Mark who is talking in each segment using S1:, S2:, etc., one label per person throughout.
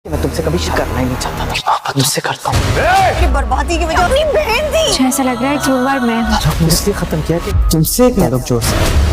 S1: मैं तुमसे कभी करना ही नहीं चाहता था, मोहब्बत तुझसे करता हूँ।
S2: बर्बादी की वजह अपनी बहन थी।
S3: ऐसा लग रहा है कि वो बार मैं
S1: इसलिए खत्म किया कि तुमसे एक नरक जोर से।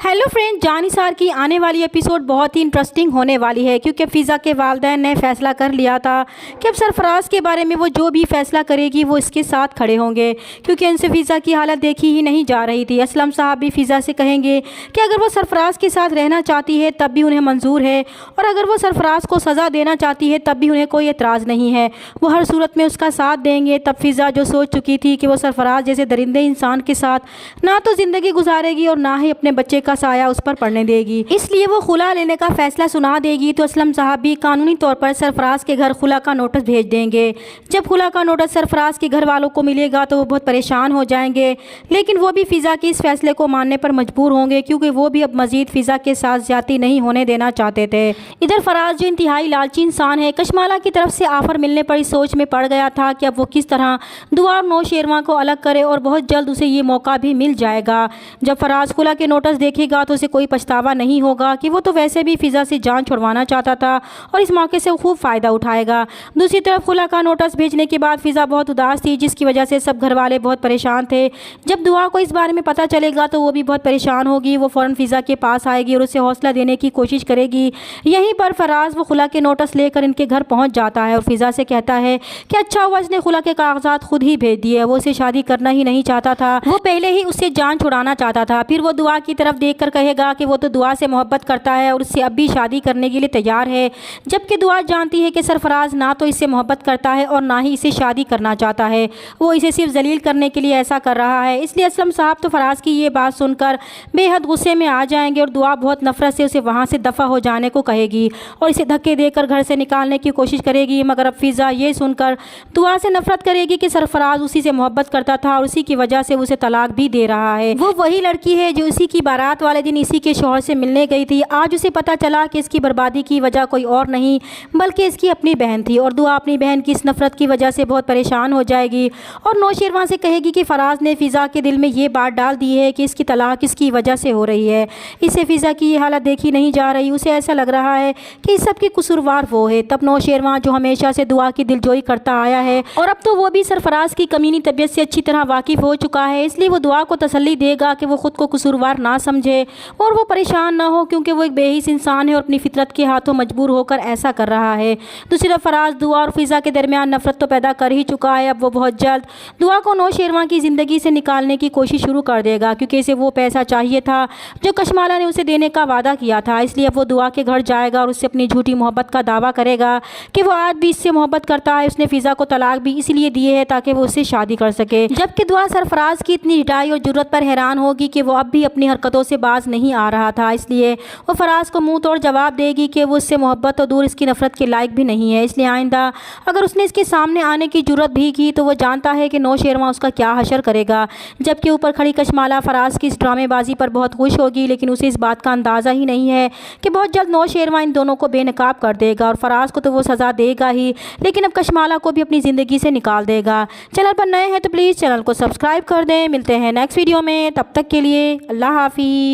S4: हेलो फ्रेंड, जान निसार की आने वाली एपिसोड बहुत ही इंटरेस्टिंग होने वाली है क्योंकि फ़िज़ा के वालिदैन ने फ़ैसला कर लिया था कि अब सरफराज के बारे में वो जो भी फ़ैसला करेगी वो इसके साथ खड़े होंगे, क्योंकि इनसे फ़िज़ा की हालत देखी ही नहीं जा रही थी। असलम साहब भी फ़िज़ा से कहेंगे कि अगर वो सरफराज के साथ रहना चाहती है तब भी उन्हें मंजूर है, और अगर वो सरफराज को सज़ा देना चाहती है तब भी उन्हें कोई एतराज़ नहीं है, वो हर सूरत में उसका साथ देंगे। तब फ़िज़ा जो सोच चुकी थी कि वो सरफराज जैसे दरिंदे इंसान के साथ ना तो ज़िंदगी गुजारेगी और ना ही अपने बच्चे का साया उस पर पड़ने देगी, इसलिए वो खुला लेने का फैसला सुना देगी। तो असलम साहब भी कानूनी तौर पर सरफराज के घर खुला का नोटिस भेज देंगे। जब खुला का नोटिस सरफराज के घर वालों को मिलेगा तो वो बहुत परेशान हो जाएंगे, लेकिन वो भी फ़िज़ा के इस फैसले को मानने पर मजबूर होंगे क्योंकि वो भी अब मज़ीद फ़िज़ा के साथ ज़्यादती नहीं होने देना चाहते थे। इधर फराज जो इंतहाई लालची इंसान है, कशमाला की तरफ से ऑफ़र मिलने पर इस सोच में पड़ गया था कि अब वो किस तरह दुआ और नौशेरवां को अलग करे, और बहुत जल्द उसे ये मौका भी मिल जाएगा। जब फराज खुला के नोटिस देखेगा तो उसे कोई पछतावा नहीं होगा कि वो तो वैसे भी फ़िज़ा से जान छुड़वाना चाहता था और इस मौके से वो खूब फ़ायदा उठाएगा। दूसरी तरफ खुला का नोटिस भेजने के बाद फ़िज़ा बहुत उदास थी, जिसकी वजह से सब घर वाले बहुत परेशान थे। जब दुआ को इस बारे में पता चलेगा तो वो भी बहुत परेशान होगी। वो फ़ौरन फ़िज़ा के पास आएगी और उसे हौसला देने की कोशिश करेगी। यहीं पर फराज वो खुला के नोटिस लेकर इनके घर पहुँच जाता है और फ़िज़ा से कहता है कि अच्छा हुआ इसने खुला के कागजात खुद ही भेज दिए, वो उसे शादी करना ही नहीं चाहता था, वो पहले ही उससे जान छुड़ाना चाहता था। फिर वो दुआ की तरफ देख कर कहेगा कि वो तो दुआ से मोहब्बत करता है और उससे अब भी शादी करने के लिए तैयार है, जबकि दुआ जानती है कि सरफराज ना तो इससे मोहब्बत करता है और ना ही इसे शादी करना चाहता है, वो इसे सिर्फ जलील करने के लिए ऐसा कर रहा है। इसलिए असलम साहब तो फराज की ये बात सुनकर बेहद गुस्से में आ जाएंगे और दुआ बहुत नफरत से उसे वहाँ से दफ़ा हो जाने को कहेगी और इसे धक्के देकर घर से निकालने की कोशिश करेगी। मगर अब फ़िज़ा ये सुनकर दुआ से नफरत करेगी कि सरफराज उसी से मोहब्बत करता था और उसी की वजह से उसे तलाक भी दे रहा है। वो वही लड़की है जो इसी की बारात वाले दिन इसी के शौहर से मिलने गई थी। आज उसे पता चला कि इसकी बर्बादी की वजह कोई और नहीं बल्कि इसकी अपनी बहन थी, और दुआ अपनी बहन की इस नफरत की वजह से बहुत परेशान हो जाएगी और नौशेरवां से कहेगी कि फराज ने फ़िज़ा के दिल में ये बात डाल दी है कि इसकी तलाक इसकी वजह से हो रही है। इससे फ़िज़ा की ये हालत देखी नहीं जा रही, उसे ऐसा लग रहा है कि इस सब की कसूरवार वो है। तब नौशेरवां जो हमेशा से दुआ की दिलजोई करता आया है और अब तो वो भी सरफराज की कमीनी तबीयत से अच्छी तरह वाकिफ़ हो चुका है, इसलिए वो दुआ को तसल्ली देगा कि वो ख़ुद को कसूरवार ना समझे और वो परेशान ना हो, क्योंकि वो एक बेहिस इंसान है और अपनी फितरत के हाथों मजबूर होकर ऐसा कर रहा है। दूसरी तरफ फराज दुआ और फ़िज़ा के दरमियान नफरत तो पैदा कर ही चुका है। अब वो बहुत जल्द दुआ को नौशेरवां की ज़िंदगी से निकालने की कोशिश शुरू कर देगा, क्योंकि इसे वो पैसा चाहिए था जो कशमाला ने उसे देने का वादा किया था। इसलिए अब वो दुआ के घर जाएगा और उससे अपनी झूठी मोहब्बत का दावा करेगा कि वो आज भी इससे मोहब्बत करता है, उसने फ़िज़ा को तलाक भी इसलिए दिए है ताकि वो उससे शादी कर सके। जबकि दुआ सरफराज की इतनी हिटाई और जुर्रत पर हैरान होगी कि वो अब भी अपनी हरकतों से बाज नहीं आ रहा था, इसलिए वो फराज को मुंह तोड़ जवाब देगी कि वो उससे मोहब्बत तो दूर इसकी नफरत के लायक भी नहीं है। इसलिए आइंदा अगर उसने इसके सामने आने की जुर्रत भी की तो वो जानता है कि नौशेरवां उसका क्या हशर करेगा। जबकि ऊपर खड़ी कशमाला फराज की इस ड्रामेबाजी पर बहुत खुश होगी, लेकिन उसे इस बात का अंदाज़ा ही नहीं है कि बहुत जल्द नौशेरवां इन दोनों को बेनकाब कर देगा और फराज को तो वो सज़ा देगा ही, लेकिन अब कशमाला को भी अपनी ज़िंदगी से निकाल देगा। चैनल पर नए हैं तो प्लीज़ चैनल को सब्सक्राइब कर दें। मिलते हैं नेक्स्ट वीडियो में, तब तक के लिए अल्लाह हाफिज़।